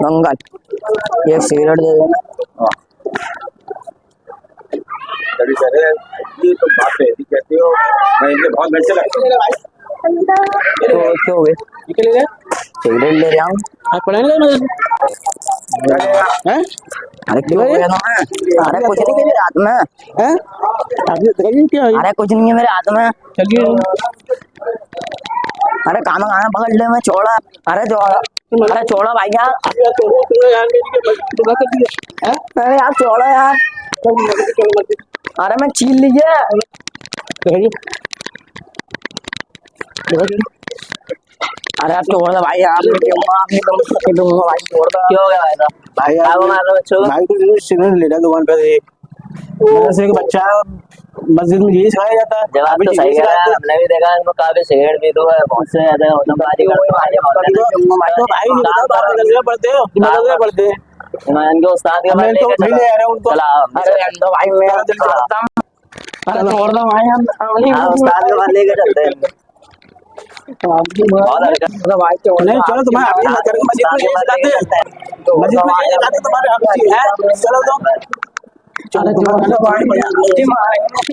मंगल ये सिगरेट दे देना। कभी कह रहे ये तो बात है कहते हो मैं इनके बहुत घर चला तो क्यों गए सिगरेट ले रहा हूँ। पढ़ाने अरे क्यों गया ना? अरे कुछ नहीं है मेरे हाथ में। क्या अरे कुछ नहीं है मेरे हाथ में। चलिए अरे खाना खाना पकड़ ले मैं छोड़ा। अरे छोड़ा भाई यार। अरे यार छोड़ो यार। अरे मैं छीन लीजिए। अरे आप छोड़ दो भाई। आप नहीं दूंगा भाई। छोड़ दो। क्या हो गया भाई? भाई को सिगरेट ले रहा दुकान पे से बच्चा मस्जिद में यही सिखाया जाता है। जवाब तो सही है। हमने भी देखा इनको काफी सिगरेट पी दो है बहुत से ज्यादा होटमबाजी करते हैं। भाई पढ़ते हो पढ़ते हैं इनके उस्ताद के बारे में चला। अरे भाई मेरा दिल चाहता हूं। अरे छोड़ दो भाई। हम उस्ताद के बारे लेके चलते हैं। भाई नहीं चलो तुम्हारे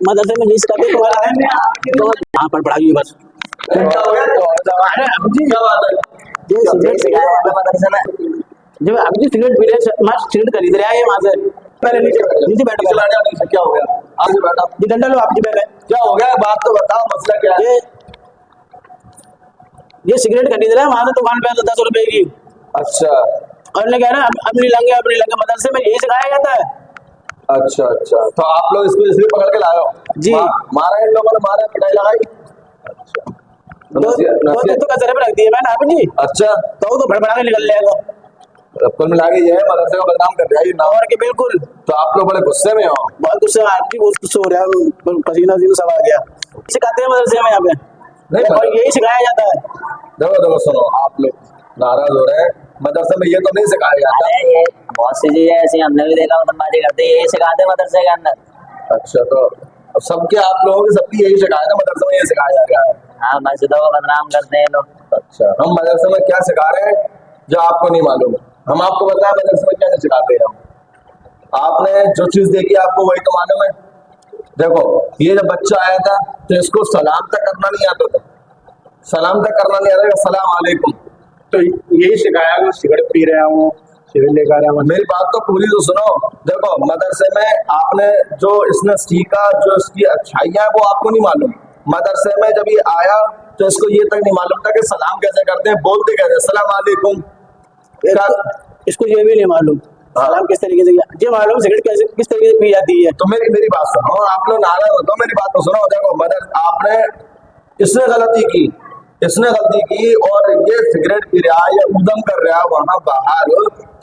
मदरसे में नहीं सिखाते यहाँ पर पढ़ाई बस। जब अब जी सिगरेट पी रहे सिगरेट खरीद रहे हैं वहां से पहले नीचे बैठ क्या हो गया आगे बैठा जी डंडा लो आप जी पहले क्या हो गया बात तो बताओ मसला क्या है। ये सिगरेट खरीद रहे हैं वहां से दुकान पे 10 रुपए की। अच्छा और ने कह रहे हैं अपनी लंगे मदरसे में यही सिखाया जाता है। अच्छा अच्छा तो आप लोग इसको इसलिए पकड़ के लाए हो जी। मारा इन लोगों ने मारा पिटाई लगाई। अच्छा तो कचरे पे रख दिए मैंने आप जी। अच्छा तो भड़बड़ा के निकल जाएगा। कुल मिला के ये मदरसे को बदनाम कर रहा है ना। और के बिल्कुल तो आप लोग बड़े गुस्से में हो। बहुत गुस्से में आदमी बहुत गुस्से हो रहा है। पसीना सब आ गया। सिखाते हैं मदरसे में यहाँ पे नहीं और यही सिखाया जाता है। देखो सुनो आप लोग नाराज हो रहे हैं मदरसे में ये तो नहीं सिखाया जाता। ये बहुत सी चीजें ऐसी हमने भी देखा होटमबाजी करते हैं। यही सिखाते मदरसे के अंदर। अच्छा तो सबके आप लोगों की सबकी यही शिकायत है मदरसे में ये सिखाया जा रहा है। हाँ मस्जिदों को बदनाम करते हैं लोग। अच्छा हम मदरसे में क्या सिखा रहे हैं जो आपको नहीं मालूम है। हम आपको बताएं मदरसे में क्या नहीं सिखाते हैं। आपने जो चीज देखी आपको वही तो मालूम है। देखो ये जब बच्चा आया था तो इसको सलाम तक करना नहीं आता था। सलाम तक करना नहीं आता था। सलाम वालेकुम तो यही सिखाया कि सिगरेट पी रहा हूँ सिगरेट लेकर आ रहा हूँ। मेरी बात तो पूरी तो सुनो। देखो मदरसे में आपने जो इसने सीखा जो इसकी अच्छाइयां है वो आपको नहीं मालूम। मदरसे में जब ये आया तो इसको ये तक नहीं मालूम था कि सलाम कैसे करते हैं बोलते कैसे सलाम वालेकुम। इसको ये भी नहीं मालूम सलाम किस तरीके से ये मालूम सिगरेट कैसे किस तरीके से पी जाती है। तो मेरी बात सुनो आप लोग नाराज हो तो मेरी बात तो सुनो। देखो आपने इसने गलती की और ये सिगरेट पी रहा है या उदम कर रहा है वहां बाहर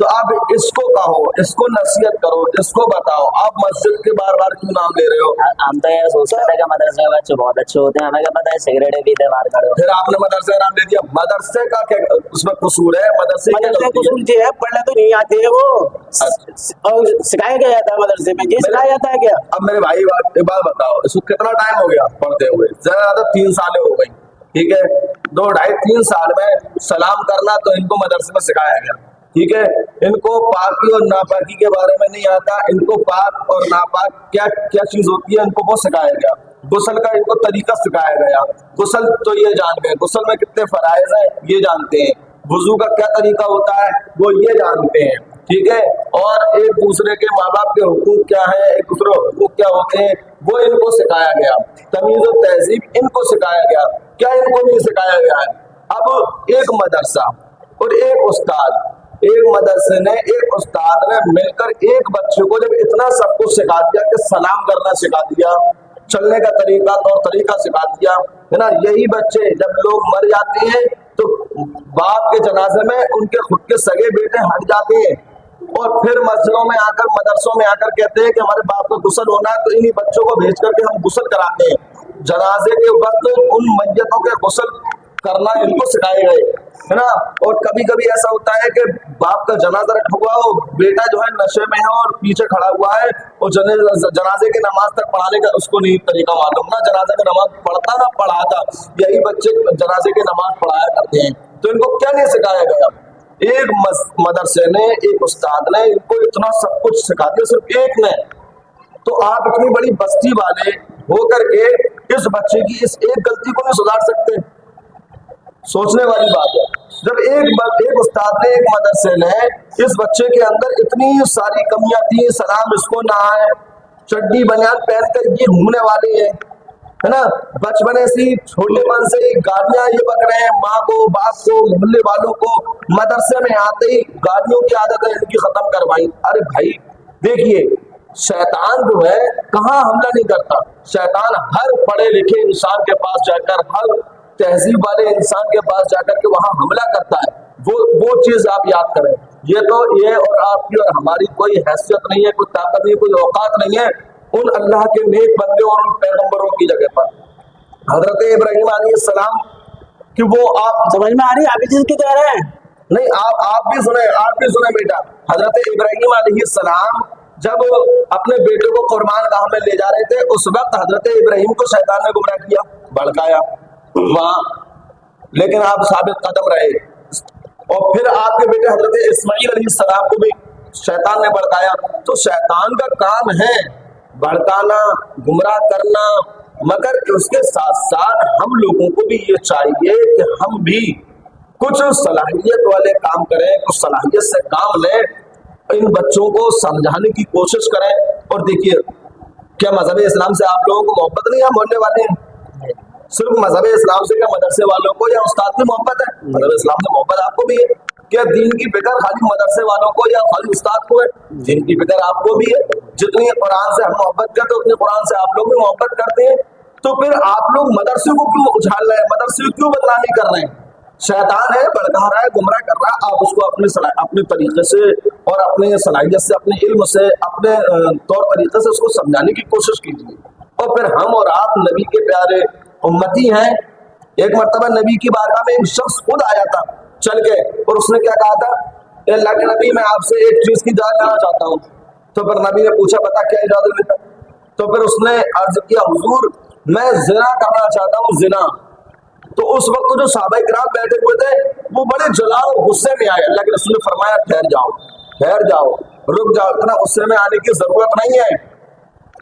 तो आप इसको कहो इसको नसीहत करो इसको बताओ। आप मस्जिद के बार बार क्यों नाम ले रहे हो। हम तो ये सोचते थे कि मदरसे के बच्चे बहुत अच्छे होते हैं। हमें क्या पता है सिगरेट पीते बाहर खड़े हो। फिर आपने मदरसे का नाम ले दिया। मदरसे का क्या उसमें कसूर है। मदरसे कसूर जो है पढ़ना तो नहीं आते है वो और सिखाया क्या जाता है मदरसे में ये सिखाया जाता है क्या। अब मेरे भाई एक बात बताओ इसको कितना टाइम हो गया पढ़ते हुए। ज्यादा 3 साल हो गई ठीक है। 2 ढाई 3 साल में सलाम करना तो इनको मदरसे में सिखाया गया ठीक है। इनको पाकी और नापाकी के बारे में नहीं आता। इनको पाक और नापाक क्या क्या चीज होती है इनको वो सिखाया गया। गुस्ल का इनको तरीका सिखाया गया। गुस्ल तो ये जान गए गुस्ल में कितने फराइज है ये जानते हैं। वुजू का क्या तरीका होता है वो ये जानते हैं ठीक है। और एक दूसरे के माँ बाप के हुकूक क्या है एक दूसरे हुकूक क्या होते हैं वो इनको सिखाया गया। तमीज और तहजीब इनको सिखाया गया। क्या इनको नहीं सिखाया गया है। अब एक मदरसा और एक मदरसे ने एक उस्ताद ने मिलकर एक बच्चे को जब इतना सब कुछ सिखा दिया कि सलाम करना सिखा दिया चलने का तरीका तौर तरीका सिखा दिया है ना। यही बच्चे जब लोग मर जाते हैं तो बाप के जनाजे में उनके खुद के सगे बेटे हट जाते हैं और फिर मस्जिदों में आकर मदरसों में आकर कहते हैं कि हमारे बाप का गुस्ल होना है तो इन्हीं बच्चों को भेज करके हम गुस्ल कराते हैं। जनाजे के वक्त उन मैयतों के गुस्ल करना इनको सिखाए गए है ना। और कभी कभी ऐसा होता है कि बाप का जनाजा रखा हुआ हो बेटा जो है नशे में है और पीछे खड़ा हुआ है और जनाजे की नमाज तक पढ़ाने का उसको नहीं तरीका मालूम ना जनाजे की नमाज पढ़ता ना पढ़ाता। यही बच्चे जनाजे की नमाज पढ़ाया करते हैं तो इनको क्या नहीं सिखाया गया। एक मदरसे ने, एक उस्ताद ने इनको इतना सब कुछ सिखा दिया, सिर्फ एक ने। तो आप इतनी बड़ी बस्ती वाले होकर के इस बच्चे की इस एक गलती को नहीं सुधार सकते? सोचने वाली बात है। जब एक उस्ताद ने, एक मदरसे ने इस बच्चे के अंदर इतनी सारी कमियां थी, सलाम इसको ना आए, चड्डी बनियान पहन कर ये घूमने वाले हैं, है ना, बचपन से छोटेपन से गालियां ये बक रहे हैं, माँ को, बाप को, मोहल्ले वालों को, मदरसे में आते ही गालियों की आदत है इनकी खत्म करवाई। अरे भाई देखिए, शैतान जो है कहाँ हमला नहीं करता। शैतान हर पढ़े लिखे इंसान के पास जाकर, हर तहजीब वाले इंसान के पास जाकर के वहां हमला करता है। वो चीज आप याद करें। ये और आपकी और हमारी कोई हैसियत नहीं है, कोई ताकत नहीं, कोई औकात नहीं है उन अल्लाह के नेक बंदे और उन पैगंबरों की जगह पर। हजरत इब्राहिम अलैहिस्सलाम कि वो आप समझ में आ रही है आप चीज की कह रहे हैं? नहीं, आप भी सुने बेटा। हजरत इब्राहिम अलैहिस्सलाम जब अपने बेटे को कुर्बान गाह में ले जा रहे थे, उस वक्त हजरत इब्राहिम को शैतान ने गुमराह किया, भड़काया वहां, लेकिन आप साबित कदम रहे। और फिर आपके बेटे हजरत इस्माइल अलैहिस्सलाम को भी शैतान ने भड़काया। तो शैतान का काम है भड़काना, गुमराह करना, मगर उसके साथ साथ हम लोगों को भी ये चाहिए कि हम भी कुछ सलाहियत वाले काम करें, कुछ सलाहियत से काम लें, इन बच्चों को समझाने की कोशिश करें। और देखिए, क्या मजहब इस्लाम से आप लोगों को मोहब्बत नहीं है? मोहल्ले वाले हैं, सिर्फ मजहब इस्लाम से क्या मदरसे वालों को या उस्ताद की मोहब्बत है? मजहब इस्लाम से मोहब्बत आपको भी है। क्या दीन की फिक्र खाली मदरसे वालों को या खाली उस्ताद को है? दीन की फिक्र आपको भी है। जितनी कुरान से हम मोहब्बत करते हैं उतनी कुरान से आप लोग भी मोहब्बत करते हैं। तो फिर आप लोग मदरसे को क्यों उछाल रहे हैं? मदरसे को क्यों बदनामी कर रहे हैं? शैतान है, भड़का रहा है, गुमराह कर रहा है। आप उसको अपने तरीके से और अपने सलाहियत से, अपने इल्म से, अपने तौर तरीके से उसको समझाने की कोशिश कीजिए। और फिर हम और आप नबी के प्यारे उम्मती हैं। एक मर्तबा नबी की बारगाह में एक शख्स खुद आया था चल के, और उसने क्या कहा था, अल्लाह के नबी मैं आपसे एक चीज की इजाजत लेना चाहता हूँ। तो फिर नबी ने पूछा, बता क्या इजाजत लेता? तो फिर उसने अर्ज किया, हुजूर मैं जिना करना चाहता हूँ, जिना। तो उस वक्त जो सहाबा किराम बैठे हुए थे वो बड़े जलाल और गुस्से में आए। अल्लाह के रसूल ने फरमाया, ठहर जाओ, रुक जाओ, इतना गुस्से में आने की जरूरत नहीं है।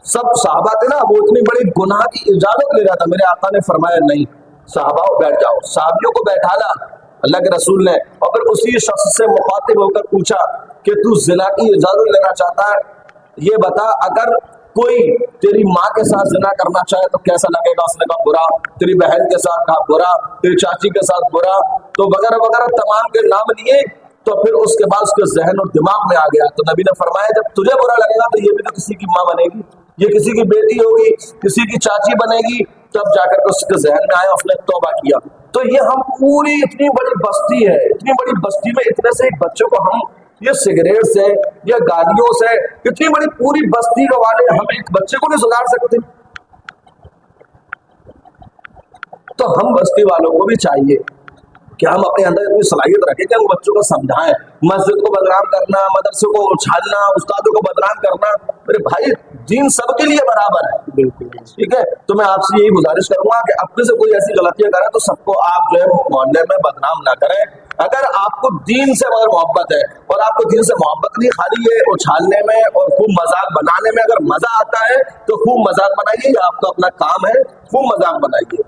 सब सहाबा थे ना, वो इतनी बड़ी गुनाह की इजाजत ले रहा था। मेरे आका ने फरमाया, नहीं सहाबा बैठ जाओ। सहाबियों को बैठाला अल्लाह के रसूल ने, और फिर उसी शख्स से मुखातिब होकर पूछा कि तू जिना की इजाजत लेना चाहता है, ये बता, अगर कोई तेरी माँ के साथ जिना करना चाहे तो कैसा लगेगा? उसने कहा बुरा। तेरी बहन के साथ कहा बुरा, तेरी चाची के साथ बुरा, तो वगैरह वगैरह तमाम के नाम लिए। तो फिर उसके बाद उसके जहन और दिमाग में आ गया। तो नबी ने फरमाया, जब तुझे बुरा लगेगा तो ये भी तो किसी की माँ बनेगी, ये किसी की बेटी होगी, किसी की चाची बनेगी। तब जाकर के उसके जहन में आया, उसने तौबा किया। तो ये हम पूरी इतनी बड़ी बस्ती है, इतनी बड़ी बस्ती में इतने से एक बच्चों को हम ये सिगरेट से या गालियों से, इतनी बड़ी पूरी बस्ती के वाले हम एक बच्चे को नहीं सुधार सकते? तो हम बस्ती वालों को भी चाहिए कि हम अपने अंदर इतनी सलाहियत रखें कि हम बच्चों को समझाएं। मस्जिद को बदनाम करना, मदरसे को उछालना, उस्तादों को बदनाम करना, अरे भाई दीन सबके लिए बराबर है। बिल्कुल ठीक है। तो मैं आपसे यही गुजारिश करूंगा कि अपने से कोई ऐसी गलतियां करे तो सबको आप जो है मोहल्ले में बदनाम ना करें। अगर आपको दीन से मगर मोहब्बत है, और आपको दीन से मोहब्बत नहीं खाली ये उछालने में और खूब मजाक बनाने में, अगर मजा आता है तो खूब मजाक बनाइए, ये आपका अपना काम है, खूब मजाक बनाइए।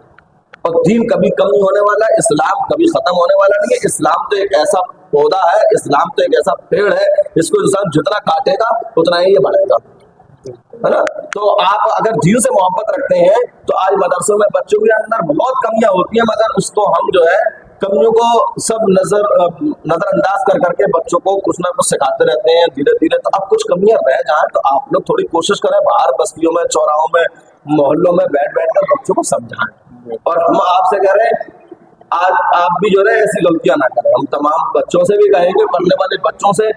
और दीन कभी कम नहीं होने वाला, इस्लाम कभी खत्म होने वाला नहीं है। इस्लाम तो एक ऐसा पौधा है, इस्लाम तो एक ऐसा पेड़ है, इसको इंसान जितना काटेगा उतना ही ये बढ़ेगा, है ना। तो आप अगर दीन से मोहब्बत रखते हैं तो आज मदरसों में बच्चों के अंदर बहुत कमियां होती हैं, मगर उसको हम जो है कमियों को सब नजरअंदाज कर करके बच्चों को कुछ ना कुछ सिखाते रहते हैं धीरे धीरे। तो अब कुछ कमियां रह जाए तो आप लोग थोड़ी कोशिश करें, बाहर बस्तियों में, चौराहों में, मोहल्लों में बैठ कर बच्चों को समझाएं। और हम आपसे कह रहे हैं, आज आप भी जो है ऐसी गलतियां ना करें। हम तमाम बच्चों से भी कहेंगे, पढ़ने वाले बच्चों से,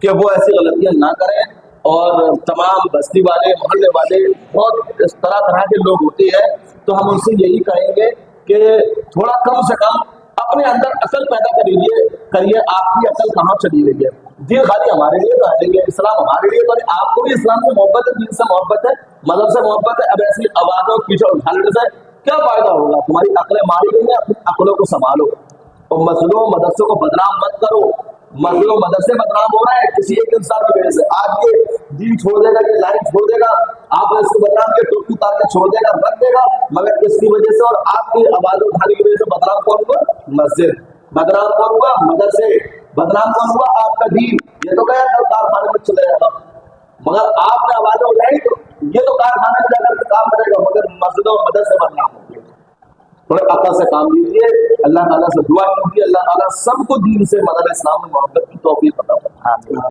कि वो ऐसी गलतियां ना करें। और तमाम बस्ती वाले, मोहल्ले वाले, बहुत इस तरह के लोग होते हैं, तो हम उनसे यही कहेंगे कि थोड़ा कम से कम अपने अंदर अकल पैदा करिए। आपकी अकल कहाँ चली गई है? दीन खाली हमारे लिए तो है, इस्लाम हमारे लिए तो, आपको भी इस्लाम से मोहब्बत है, दीन से मोहब्बत है, मदद से मोहब्बत है। अब ऐसी आवाजों पीछे उछालने से क्या फायदा होगा? तुम्हारी अकलें मारी गई है, अपनी अकलों को संभालो और मस्जिदों मदरसों को बदनाम मत करो। मस्जिदों मदरसे बदनाम हो रहे हैं किसी एक इंसान की वजह से। आज ये दीन छोड़ देगा, ये लाइन छोड़ देगा, आपने इसको बदनाम के टोपी उतार के छोड़ देगा, रख देगा, मगर किसकी वजह से? और आपकी आवाज उठाने की वजह से बदनाम कौन हुआ? मस्जिद। बदनाम कौन हुआ? मदरसे। बदनाम कौन हुआ? आपका दीन। ये तो गया कल कारखाने में चले जाएगा, मगर आपने आवाजें उठाई तो ये तो कारखाने में जाकर काम करेगा, मगर मस्जिदों मदरसे बदनाम होंगे। थोड़े अक्ल से काम लीजिए, अल्लाह ताला से दुआ कीजिए, अल्लाह ताला सबको दीन से, मदद इस्लाम में मोहब्बत की तौफीक अता फरमाए।